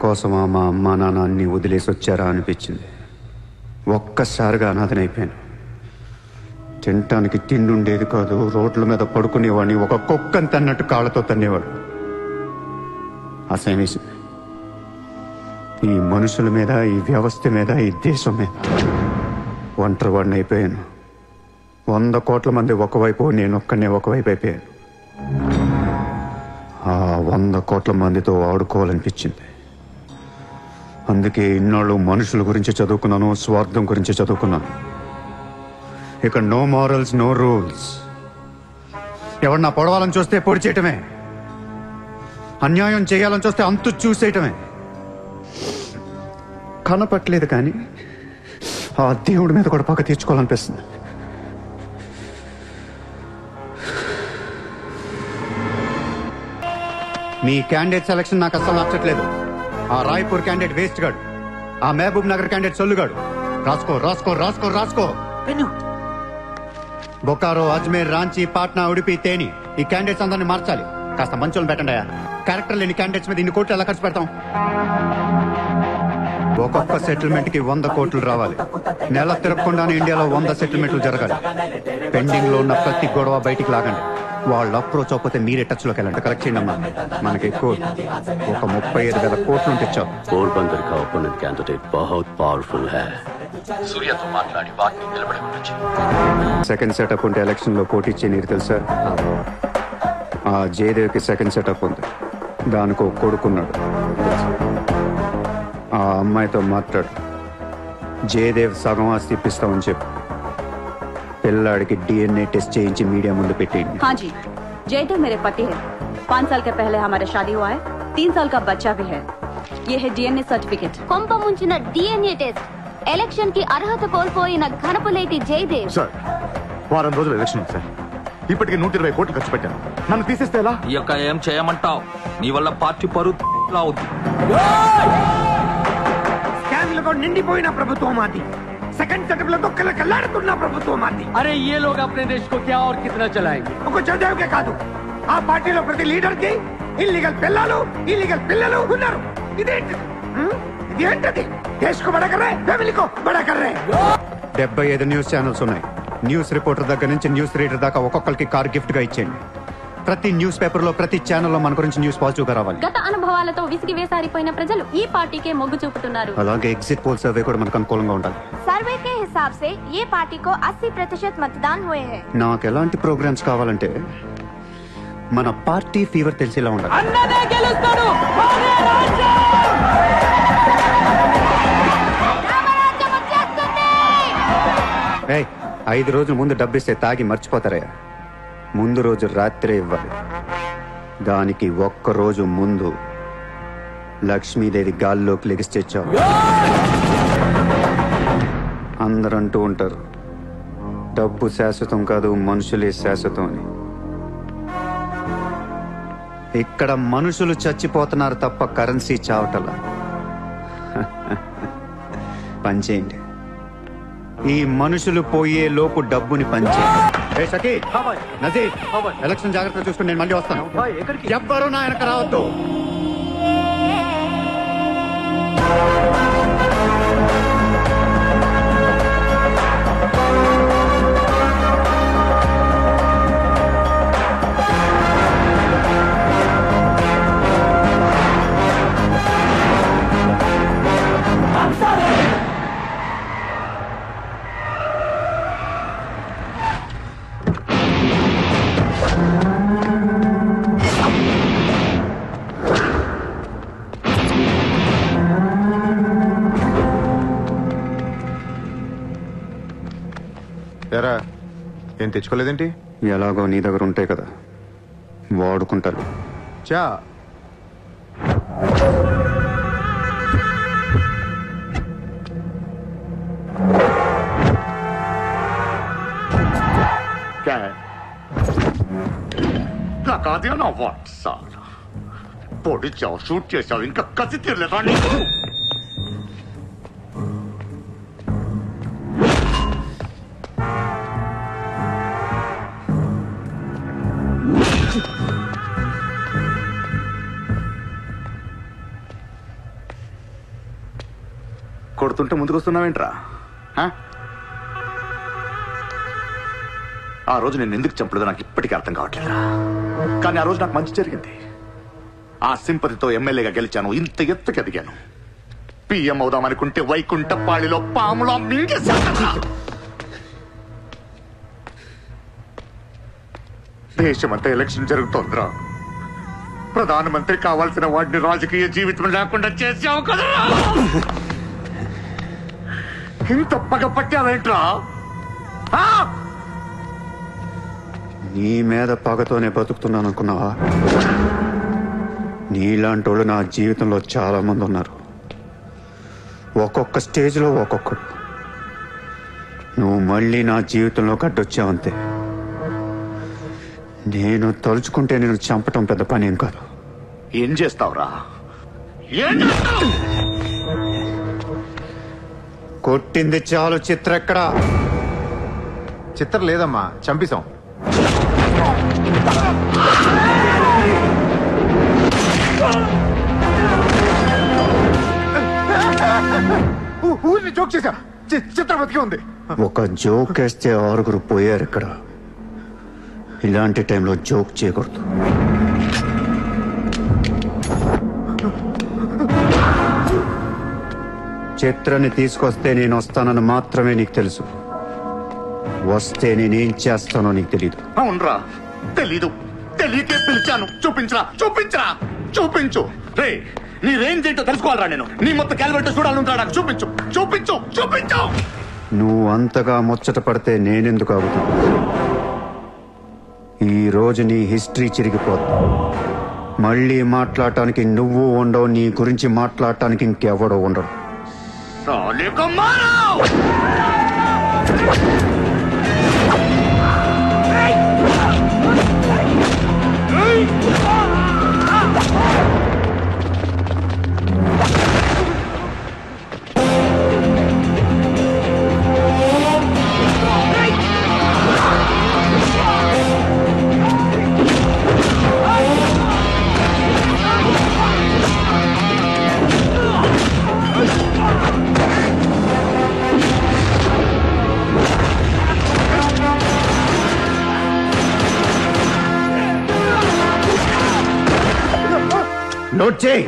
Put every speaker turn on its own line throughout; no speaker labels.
కోసమా మా అమ్మా నాన్న అన్ని వదిలేసి వచ్చారా అనిపించింది. ఒక్కసారిగా అనాథనైపోయాను. తినటానికి తిండి ఉండేది కాదు. రోడ్ల మీద పడుకునేవాడిని. ఒక కుక్కని తన్నట్టు కాళ్ళతో తన్నేవాడు. అసహ్యం. ఈ మనుషుల మీద, ఈ వ్యవస్థ మీద, ఈ దేశం మీద ఒంటరివాడిని అయిపోయాను. 100 కోట్ల మంది ఒకవైపు, నేను ఒక్కనే ఒకవైపు అయిపోయాను. ఆ 100 కోట్ల మందితో ఆడుకోవాలనిపించింది. అందుకే ఇన్నాళ్ళు మనుషుల గురించి చదువుకున్నాను, స్వార్థం గురించి చదువుకున్నాను. ఇక నో మారల్స్, నో రూల్స్. ఎవరన్నా పొడవాలని చూస్తే పొడి చేయటమే, అన్యాయం చేయాలని చూస్తే అంతు చూసేయటమే. కనపట్లేదు కానీ ఆ దేవుడి మీద కూడా పక్క తీర్చుకోవాలనిపిస్తుంది. మీ క్యాండిడేట్ సెలక్షన్ నాకు అస్సలు నచ్చట్లేదు. ఆ రాయ్పూర్ క్యాండిడేట్ వేస్ట్ గాడు, ఆ మహబూబ్ నగర్ క్యాండిడేట్ సొల్లుగాడు. రాసుకో రాసుకో రాసుకో రాసుకో. బొకారో, అజ్మేర్, రాంచీ, పాట్నా, ఉడిపి, తేని, ఈ క్యాండిడేట్స్ అందరినీ మార్చాలి. కాస్త మంచోళ్ళని పెట్టండి. క్యారెక్టర్ లేని క్యాండిడేట్స్ మీద 2 కోట్లు ఎలా ఖర్చు పెడతాం? ఒక్కొక్క సెటిల్మెంట్ కి 100 కోట్లు రావాలి. నెల తిరగకుండానే ఇండియాలో 100 సెటిల్మెంట్లు జరగాలి. పెండింగ్ లో ఉన్న ప్రతి గొడవ బయటికి లాగండి. వాళ్ళు అప్రోచ్ అవ్వకపోతే మీరే టచ్ లోకి వెళ్ళండి. కరెక్ట్ చేయండి అమ్మా. మనకి ఎక్కువ ఒక 35,000 కోట్లు ఉంటే ఇచ్చావు.
పోర్బందర్ కా ఓపోనెంట్ క్యాండిడేట్ बहुत పవర్ఫుల్ है. సూర్యతో మాట్లాడి వాటిని నిలబడగొట్టొచ్చు.
సెకండ్ సెటప్ ఉంటే ఎలక్షన్ లో పోటీ చేయనీరు తెలుసా? ఆ జయదేవ్కి సెకండ్ సెటప్ ఉంది. దానికి ఒక కొడుకున్నాడు. ఆ అమ్మాయితో మాట్లాడు. జయదేవ్ సగం ఆస్తి ఇప్పిస్తామని చెప్పు. పిల్లాడికి DNA टेस्ट చేయించి మీడియా ముందు పెట్టేయండి.
हाँ जी, जयदेव मेरे पति है. 5 साल के पहले हमारा शादी हुआ है. 3 साल का बच्चा भी है. ये है DNA सर्टिफिकेट.
కొంప ముంచిన DNA టెస్ట్. ఎలక్షన్ కి అర్హత కోల్పోయిన ఘనపులేటి జయదేవ్.
సార్, వారం రోజులు ఎలక్షన్ ఉంది సార్. ఇప్పటికే 120 కోట్లు ఖర్చు పెట్టాను. నన్ను తీసేస్తే ఎలా?
ఈ యొక్క ఏం చేయమంటావు? నీ వల్ల పార్టీ పరువు అవుద్ది.
స్కామ్లతో నిండిపోయిన ప్రభుత్వం మాది. సెకండ్ సెటప్ లో కళ్ళకల్లాడుతున్న ప్రభుత్వం మాది.
अरे ये लोग अपने देश को क्या और कितना चलाएंगे?
ఒక జయదేవ్కే కాదు, ఆ పార్టీలో ప్రతి లీడర్ కి ఇల్లీగల్ పిల్లలు, ఇల్లీగల్ పిల్లలు ఉన్నారు. ఇదేంటిది? ఇదేంటది? దేశ్ కో బడా కర్ రహే, ఫ్యామిలీ కో బడా కర్ రహే.
75 న్యూస్ ఛానల్స్ ఉన్నాయి. న్యూస్ రిపోర్టర్ దగ్గర నుంచి న్యూస్ రీడర్ దాకా ఒక్కొక్కరికి కార్ గిఫ్ట్ గా ఇచ్చేయండి. ప్రతి న్యూస్ పేపర్ లో, ప్రతి ఛానల్లో మన గురించి న్యూస్ పాజిటివ్ గా రావాలి.
గత అనుభవాలతో విసిగి వేసారిపోయిన ప్రజలు ఈ పార్టీకే మొగ్గు చూపుతున్నారు.
అలాగే ఎగ్జిట్ పోల్ సర్వే కూడా మనకు అనుకూలంగా ఉండాలి.
सर्वे के हिसाब से ये पार्टी को 80% मतदान हुए हैं.
నాకు ఎలాంటి ప్రోగ్రామ్స్ కావాలంటే మన పార్టీ ఫీవర్ తెలిసేలా ఉండాలి.
అన్ననే గెలుస్తాడు.
రామరాజ్యం వచ్చేస్తుంది.
5 రోజుల ముందు డబ్బిస్తే తాగి మర్చిపోతారయ్యా. ముందు రోజు రాత్రే ఇవ్వాలి. దానికి 1 రోజు ముందు లక్ష్మీదేవి గాల్లోకి లెగిసి తెచ్చావు. అందరూ అంటూ ఉంటారు డబ్బు శాశ్వతం కాదు, మనుషులే శాశ్వతం అని. ఇక్కడ మనుషులు చచ్చిపోతున్నారు తప్ప కరెన్సీ చావటలా. పనిచేయండి. ఈ మనుషులు పోయే లోపు డబ్బుని పంచేయండి. నజీర్, ఎలక్షన్ జాగ్రత్తగా చూసుకుని నేను మళ్ళీ వస్తాను. ఎవ్వరూ నా వెనక రావద్దు.
ఏం తెచ్చుకోలేదేంటి?
ఎలాగో నీ దగ్గర ఉంటాయి కదా, వాడుకుంటారు.
చా
లగా దియా నా వాట్ సార్. పొడి చావు షూట్ చేసావు, ఇంకా కసి తీరలేదా నీకు?
కొడుతుంటే ముందుకు వస్తున్నావేంట్రా? ఆ రోజు నేను ఎందుకు చంపలేదో నాకు ఇప్పటికీ అర్థం కావట్లేదురా. కానీ ఆ రోజు నాకు మంచి జరిగింది. ఆ సింపతితో ఎమ్మెల్యేగా గెలిచాను, ఇంత ఎత్తుకి ఎదిగాను. పిఎం అవుదామనుకుంటే వైకుంఠపాళిలో పాములా మింగేశాను. దేశమంతా ఎలక్షన్ జరుగుతోందిరా. ప్రధానమంత్రి కావాల్సిన వాడిని రాజకీయ జీవితం లేకుండా చేసావు కదా. ఇంత పగ పట్టావేంట్రా?
నీ మీద పగతోనే బతుకుతున్నాను అనుకున్నావా? నీలాంటి వాళ్ళు నా జీవితంలో చాలా మంది ఉన్నారు. ఒక్కొక్క స్టేజ్లో ఒక్కొక్కడు. నువ్వు మళ్ళీ నా జీవితంలో గడ్డొచ్చావంతే. నేను తలుచుకుంటే నేను చంపటం పెద్ద పని ఏం కాదు.
ఏం చేస్తావురా?
కొట్టింది చాలు. చిత్ర ఎక్కడా?
చిత్ర లేదమ్మా, చంపేశాం.
ఊరిని జోక్ చేశా. చిత్ర బతికే ఉంది.
ఒక జోక్ వేస్తే 6 పోయారు ఇక్కడ. ఇలాంటి టైంలో జోక్ చేయకూడదు. చిత్రాన్ని తీసుకొస్తే నేను వస్తానని మాత్రమే నీకు తెలుసు. వస్తే నేనేం చేస్తానో నీకు తెలీదు.
అవునరా, తెలీదు. తెలియకే పిలిచాను. చూపించరా, చూపించరా, చూపించు. రే, నీ రేంజ్ ఏంటో తెలుసుకోవాలరా. నేను నీ మొత్తం క్యాలిబర్ చూడాలంటా. నాకు చూపించు, చూపించు, చూపించు.
నువ్వు అంతగా ముచ్చట పడితే నేనెందుకు ఆగుతాను? ఈ రోజు నీ హిస్టరీ చిరిగిపోద్ది. మళ్ళీ మాట్లాడటానికి నువ్వు ఉండవు. నీ గురించి మాట్లాడటానికి ఇంకెవడో ఉండడు. నోట్ చేయి.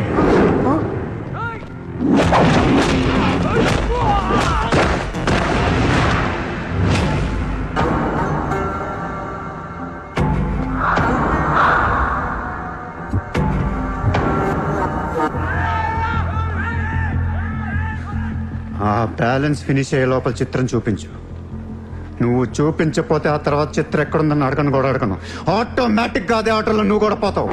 ఆ బ్యాలెన్స్ ఫినిష్ అయ్యే లోపల చిత్రం చూపించు. నువ్వు చూపించకపోతే ఆ తర్వాత చిత్రం ఎక్కడుందని అడగను కూడా అడగను. ఆటోమేటిక్ గా అదే ఆటోలో నువ్వు కూడా పోతావు.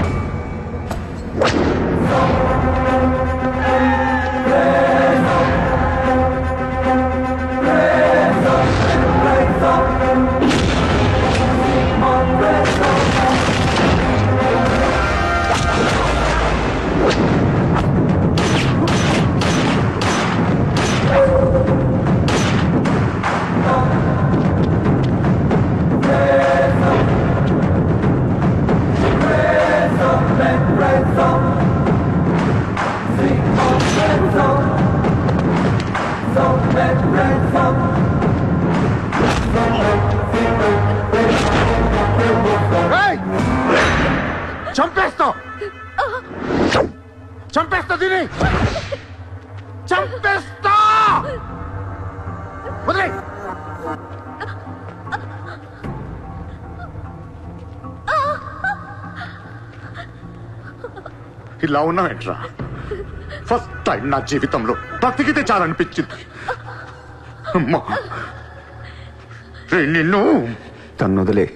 చంపేస్తా, చంపేస్తా, దీని చంపేస్తా. వదిలే. ఇలా ఉన్నావేంట్రా? ఫస్ట్ టైం నా జీవితంలో బ్రతికితే చాలనిపించింది. అమ్మా, నిన్ను
తను వదిలే.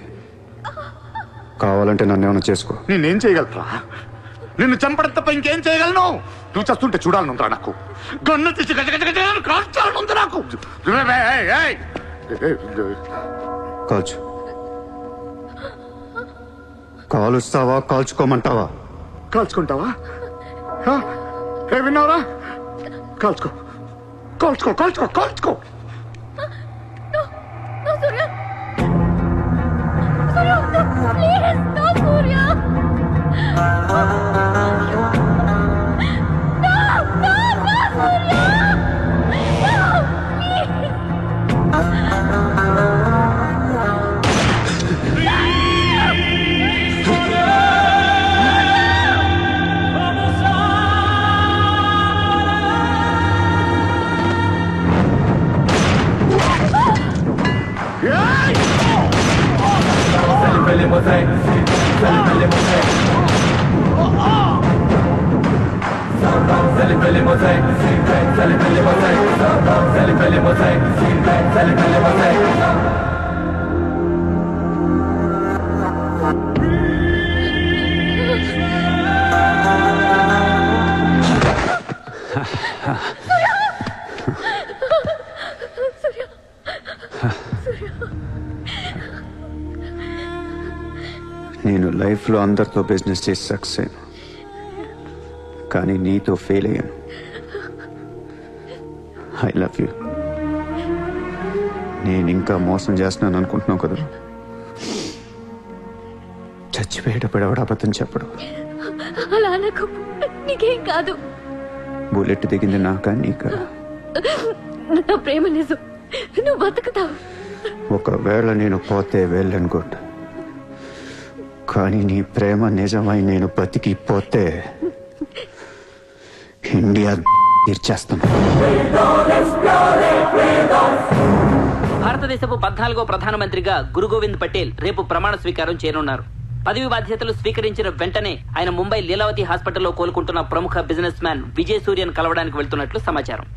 కావాలంటే నన్ను ఏమైనా చేసుకో.
నేనేం చేయగలరా? నిన్ను చంపడం తప్ప ఇంకేం చేయగలను? నువ్వు చస్తుంటే చూడాలనుందిరా నాకు. గన్ను తీసి కాల్చాలనుంది నాకు.
కాల్చు. కాలుస్తావా కాల్చుకోమంటావా?
కాల్చుకుంటావా? ఏ విన్నావురా? కాల్చుకో, కాల్చుకో, కాల్చుకో, కాల్చుకో.
Please, no, Surya! No, no, no, Surya! No!
నేను లైఫ్లో అందరితో బిజినెస్ చేసి సక్సెస్ అయ్యాను, కానీ నీతో ఫెయిల్ అయ్యాను. I love you. నేను ఇంకా మోసం చేస్తున్నాను అనుకుంటున్నావు కదా? చచ్చిపోయేటప్పుడు ఎవడు అబద్ధం చెప్పడు.
అలా అనకు, నీకేం కాదు.
బుల్లెట్ దిగింది నాకా నీకా?
నా ప్రేమ నిజం, నువ్వు బతుకుతావు.
ఒకవేళ నేను పోతే వెళ్ళను గుడ్, కానీ నీ ప్రేమ నిజమై నేను బతికిపోతే ఇండియా తీర్చేస్తాను.
భారతదేశపు 14వ ప్రధానమంత్రిగా గురు గోవింద్ పటేల్ రేపు ప్రమాణ స్వీకారం చేయనున్నారు. పదవి బాధ్యతలు స్వీకరించిన వెంటనే ఆయన ముంబై లీలావతి హాస్పిటల్లో కోలుకుంటున్న ప్రముఖ బిజినెస్ మ్యాన్ విజయ్ సూర్యను కలవడానికి వెళ్తున్నట్లు సమాచారం.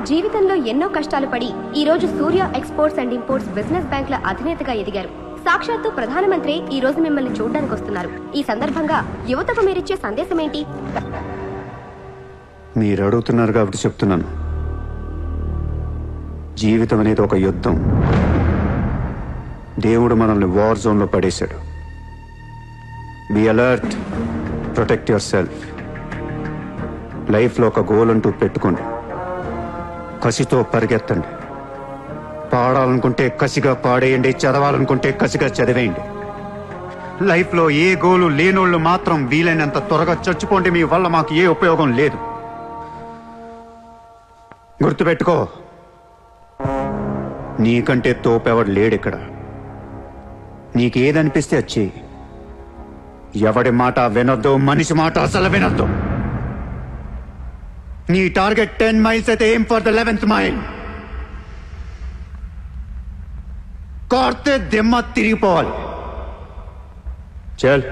జీవితంలో ఎన్నో కష్టాలు పడి ఈ రోజు సూర్య ఎక్స్పోర్ట్స్ అండ్ ఇంపోర్ట్స్ బిజినెస్ బ్యాంకుల అధినేతగా ఎదిగారు. సాక్షాత్తు ప్రధానమంత్రి ఈ రోజు మిమ్మల్ని చూడడానికి వస్తున్నారు. ఈ సందర్భంగా యువతకు మీరిచ్చే సందేశం ఏంటి?
మీరు అడుగుతున్నారు కాబట్టి చెప్తున్నాను. జీవితం అనేది ఒక యుద్ధం. దేవుడు మనల్ని వార్ జోన్లో పడేశాడు. Be alert, protect your self. లైఫ్లో ఒక గోల్ అంటూ పెట్టుకోండి, కసితో పరిగెత్తండి. పాడాలనుకుంటే కసిగా పాడేయండి, చదవాలనుకుంటే కసిగా చదివేయండి. లైఫ్లో ఏ గోలు లేనోళ్ళు మాత్రం వీలైనంత త్వరగా చచ్చిపోండి. మీ వల్ల మాకు ఏ ఉపయోగం లేదు. గుర్తుపెట్టుకో, నీకంటే తోపెవడు లేడిక్కడ. నీకేదనిపిస్తే వచ్చి ఎవడి మాట వినొద్దు, మనిషి మాట అసలు వినొద్దు. నీ టార్గెట్ 10 మైల్స్ అయితే aim for the 11th mile. కార్తే దిమ్మ తిరిగిపోవాలి. చల్.